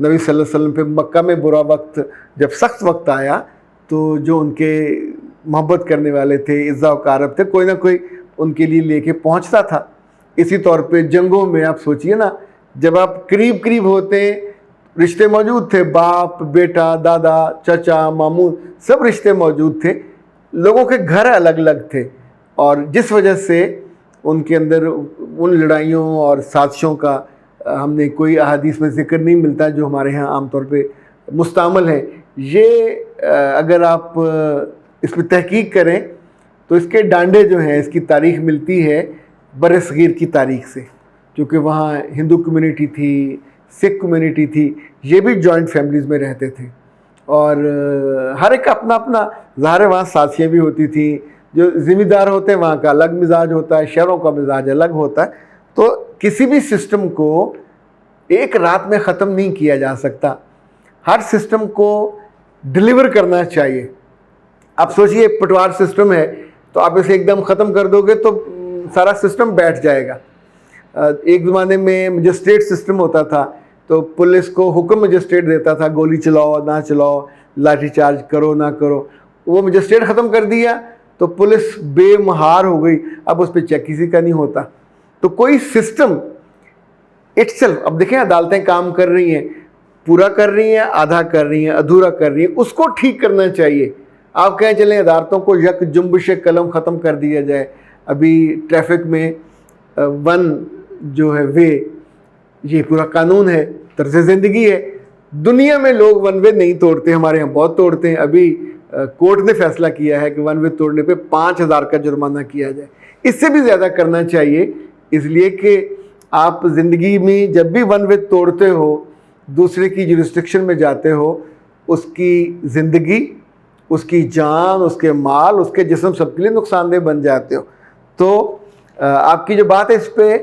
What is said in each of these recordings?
نبی صلی اللہ علیہ وسلم پہ مکہ میں برا وقت جب سخت وقت آیا تو جو ان کے محبت کرنے والے تھے، عزا و کارب تھے، کوئی نہ کوئی ان کے لیے لے کے پہنچتا تھا۔ اسی طور پہ جنگوں میں آپ سوچئے نا، جب آپ قریب ہوتے ہیں، رشتے موجود تھے، باپ بیٹا، دادا چچا ماموں، سب رشتے موجود تھے، لوگوں کے گھر الگ الگ تھے، اور جس وجہ سے ان کے اندر ان لڑائیوں اور سازشوں کا ہم نے کوئی احادیث میں ذکر نہیں ملتا جو ہمارے ہاں عام طور پہ مستعمل ہے۔ یہ اگر آپ اس پہ تحقیق کریں تو اس کے ڈانڈے جو ہیں، اس کی تاریخ ملتی ہے بر صغیر کی تاریخ سے، کیونکہ وہاں ہندو کمیونٹی تھی، سکھ کمیونٹی تھی، یہ بھی جوائنٹ فیملیز میں رہتے تھے، اور ہر ایک اپنا اپنا ظاہر وہاں سازشیں بھی ہوتی تھیں۔ جو ذمہ دار ہوتے ہیں وہاں کا الگ مزاج ہوتا ہے، شہروں کا مزاج الگ ہوتا ہے، تو کسی بھی سسٹم کو ایک رات میں ختم نہیں کیا جا سکتا، ہر سسٹم کو ڈیلیور کرنا چاہیے۔ آپ سوچئے پٹوار سسٹم ہے تو آپ اسے ایک دم ختم کر دو گے تو سارا سسٹم بیٹھ جائے گا۔ ایک زمانے میں مجسٹریٹ سسٹم ہوتا تھا تو پولیس کو حکم مجسٹریٹ دیتا تھا، گولی چلاؤ نہ چلاؤ، لاٹھی چارج کرو نہ کرو، وہ مجسٹریٹ ختم کر دیا تو پولیس بے مہار ہو گئی، اب اس پہ چیک کسی کا نہیں ہوتا۔ تو کوئی سسٹم اٹ سیلف، اب دیکھیں عدالتیں کام کر رہی ہیں، پورا کر رہی ہیں، آدھا کر رہی ہیں، ادھورا کر رہی ہیں، اس کو ٹھیک کرنا چاہیے۔ آپ کہیں چلیں عدالتوں کو یک جنبش قلم ختم کر دیا جائے۔ ابھی ٹریفک میں ون جو ہے وے، یہ پورا قانون ہے، طرز زندگی ہے، دنیا میں لوگ ون وے نہیں توڑتے، ہمارے یہاں بہت توڑتے ہیں۔ ابھی کورٹ نے فیصلہ کیا ہے کہ ون وے توڑنے پہ 5,000 کا جرمانہ کیا جائے، اس سے بھی زیادہ کرنا چاہیے، اس لیے کہ آپ زندگی میں جب بھی ون وے توڑتے ہو، دوسرے کی جورسڈکشن میں جاتے ہو، اس کی زندگی، اس کی جان، اس کے مال، اس کے جسم، سب کے لیے نقصان دہ بن جاتے ہو۔ تو آپ کی جو بات ہے اس پہ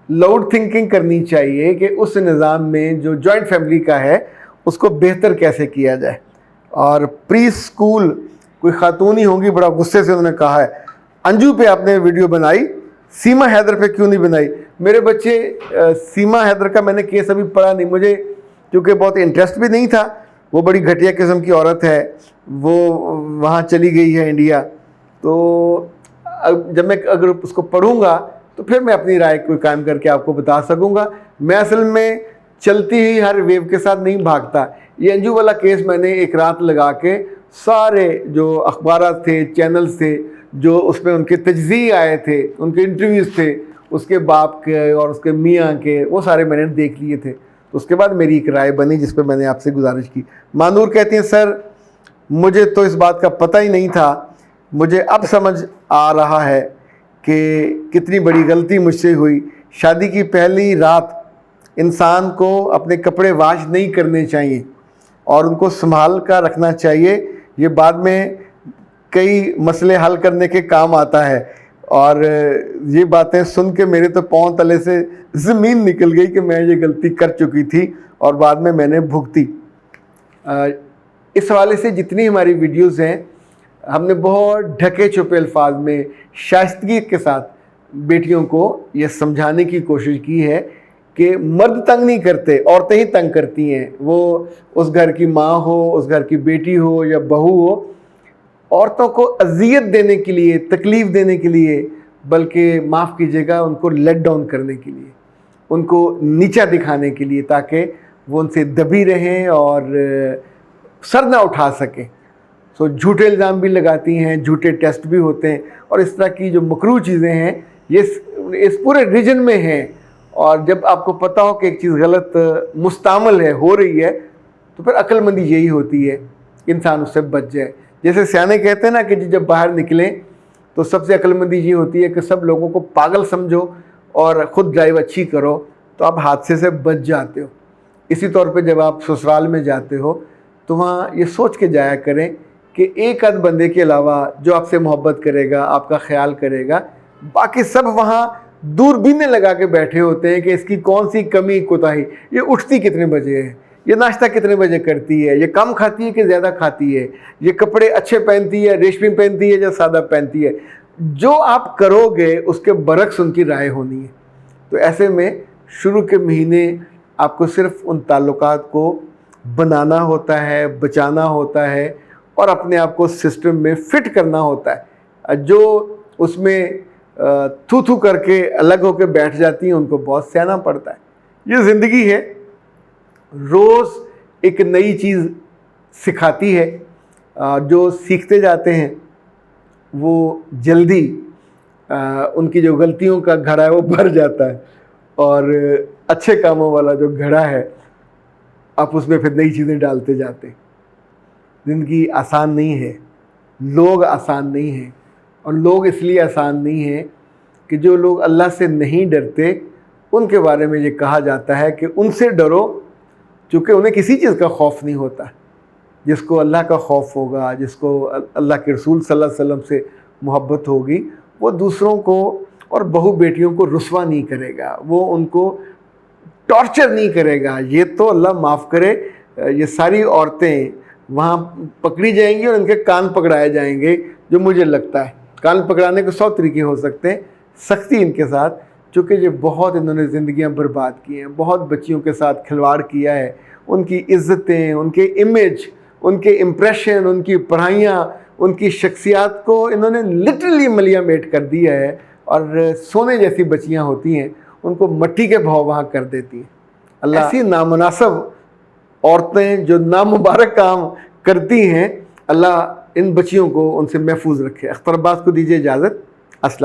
لاؤڈ تھنکنگ کرنی چاہیے کہ اس نظام میں جو جوائنٹ فیملی کا ہے اس کو بہتر کیسے کیا جائے۔ اور پری اسکول کوئی خاتون ہی ہوں گی، بڑا غصے سے انہوں نے کہا ہے انجو پہ آپ نے ویڈیو بنائی، سیما حیدر پہ کیوں نہیں بنائی؟ میرے بچے سیما حیدر کا میں نے کیس ابھی پڑھا نہیں، مجھے کیونکہ بہت انٹرسٹ بھی نہیں تھا، وہ بڑی گھٹیا قسم کی عورت ہے، وہ وہاں چلی گئی ہے انڈیا، تو جب میں اگر اس کو پڑھوں گا تو پھر میں اپنی رائے کو قائم کر کے آپ کو بتا سکوں گا۔ میں اصل میں چلتی ہی ہر ویو کے ساتھ نہیں بھاگتا۔ یہ انجو والا کیس میں نے ایک رات لگا کے سارے جو اخبارات تھے، چینلز تھے، جو اس میں ان کے تجزیے آئے تھے، ان کے انٹرویوز تھے، اس کے باپ کے اور اس کے میاں کے، وہ سارے میں نے دیکھ لیے تھے۔ تو اس کے بعد میری ایک رائے بنی جس پہ میں نے آپ سے گزارش کی۔ مانور کہتی ہیں سر مجھے تو اس بات کا پتہ ہی نہیں تھا، مجھے اب سمجھ آ رہا ہے کہ کتنی بڑی غلطی مجھ سے ہوئی۔ شادی کی پہلی رات انسان کو اپنے کپڑے واش نہیں کرنے چاہیے اور ان کو سنبھال کر رکھنا چاہیے، یہ بعد میں کئی مسئلے حل کرنے کے کام آتا ہے۔ اور یہ باتیں سن کے میرے تو پاؤں تلے سے زمین نکل گئی کہ میں یہ غلطی کر چکی تھی اور بعد میں نے بھگتی۔ اس حوالے سے جتنی ہماری ویڈیوز ہیں ہم نے بہت ڈھکے چھپے الفاظ میں شائستگی کے ساتھ بیٹیوں کو یہ سمجھانے کی کوشش کی ہے کہ مرد تنگ نہیں کرتے، عورتیں ہی تنگ کرتی ہیں، وہ اس گھر کی ماں ہو، اس گھر کی بیٹی ہو یا بہو ہو، عورتوں کو اذیت دینے کے لیے، تکلیف دینے کے لیے، بلکہ معاف کیجیے گا ان کو لیٹ ڈاؤن کرنے کے لیے، ان کو نیچا دکھانے کے لیے، تاکہ وہ ان سے دبی رہیں اور سر نہ اٹھا سکیں۔ سو جھوٹے الزام بھی لگاتی ہیں، جھوٹے ٹیسٹ بھی ہوتے ہیں، اور اس طرح کی جو مکروہ چیزیں ہیں یہ اس پورے ریجن میں ہیں۔ اور جب آپ کو پتہ ہو کہ ایک چیز غلط مستعمل ہے، ہو رہی ہے، تو پھر عقل مندی یہی ہوتی ہے انسان اس سے بچ جائے۔ جیسے سیانے کہتے ہیں نا کہ جب باہر نکلیں تو سب سے عقل مندی یہ ہوتی ہے کہ سب لوگوں کو پاگل سمجھو اور خود ڈرائیو اچھی کرو تو آپ حادثے سے بچ جاتے ہو۔ اسی طور پہ جب آپ سسرال میں جاتے ہو تو وہاں یہ سوچ کے جایا کریں کہ ایک آدھ بندے کے علاوہ جو آپ سے محبت کرے گا، آپ کا خیال کرے گا، باقی سب وہاں دوربینیں لگا کے بیٹھے ہوتے ہیں کہ اس کی کون سی کمی کوتاہی، یہ اٹھتی کتنے بجے ہے، یہ ناشتہ کتنے بجے کرتی ہے، یہ کم کھاتی ہے کہ زیادہ کھاتی ہے، یہ کپڑے اچھے پہنتی ہے، ریشمی پہنتی ہے یا سادہ پہنتی ہے۔ جو آپ کرو گے اس کے برعکس ان کی رائے ہونی ہے۔ تو ایسے میں شروع کے مہینے آپ کو صرف ان تعلقات کو بنانا ہوتا ہے، بچانا ہوتا ہے اور اپنے آپ کو سسٹم میں فٹ کرنا ہوتا ہے۔ جو اس میں تھو تھو کر کے الگ ہو کے بیٹھ جاتی ہیں ان کو بہت سہنا پڑتا ہے۔ یہ زندگی ہے، روز ایک نئی چیز سکھاتی ہے۔ جو سیکھتے جاتے ہیں وہ جلدی ان کی جو غلطیوں کا گھڑا ہے وہ بھر جاتا ہے، اور اچھے کاموں والا جو گھڑا ہے آپ اس میں پھر نئی چیزیں ڈالتے جاتے ہیں۔ زندگی آسان نہیں ہے، لوگ آسان نہیں ہیں، اور لوگ اس لیے آسان نہیں ہیں کہ جو لوگ اللہ سے نہیں ڈرتے ان کے بارے میں یہ کہا جاتا ہے کہ ان سے ڈرو، چونکہ انہیں کسی چیز کا خوف نہیں ہوتا۔ جس کو اللہ کا خوف ہوگا، جس کو اللہ کے رسول صلی اللہ علیہ وسلم سے محبت ہوگی، وہ دوسروں کو اور بہو بیٹیوں کو رسوا نہیں کرے گا، وہ ان کو ٹارچر نہیں کرے گا۔ یہ تو اللہ معاف کرے، یہ ساری عورتیں وہاں پکڑی جائیں گی اور ان کے کان پکڑائے جائیں گے، جو مجھے لگتا ہے کان پکڑانے کے 100 طریقے ہو سکتے ہیں، سختی ان کے ساتھ، چونکہ یہ بہت انہوں نے زندگیاں برباد کی ہیں، بہت بچیوں کے ساتھ کھلواڑ کیا ہے، ان کی عزتیں، ان کے امیج، ان کے امپریشن، ان کی پڑھائیاں، ان کی شخصیات کو انہوں نے لٹرلی ملیا میٹ کر دیا ہے، اور سونے جیسی بچیاں ہوتی ہیں ان کو مٹی کے بھاؤ وہاں کر دیتی ہیں۔ اللہ ایسی نامناسب عورتیں جو نامبارک کام کرتی ہیں، اللہ ان بچیوں کو ان سے محفوظ رکھے۔ اختر عباس کو دیجیے اجازت۔ السلام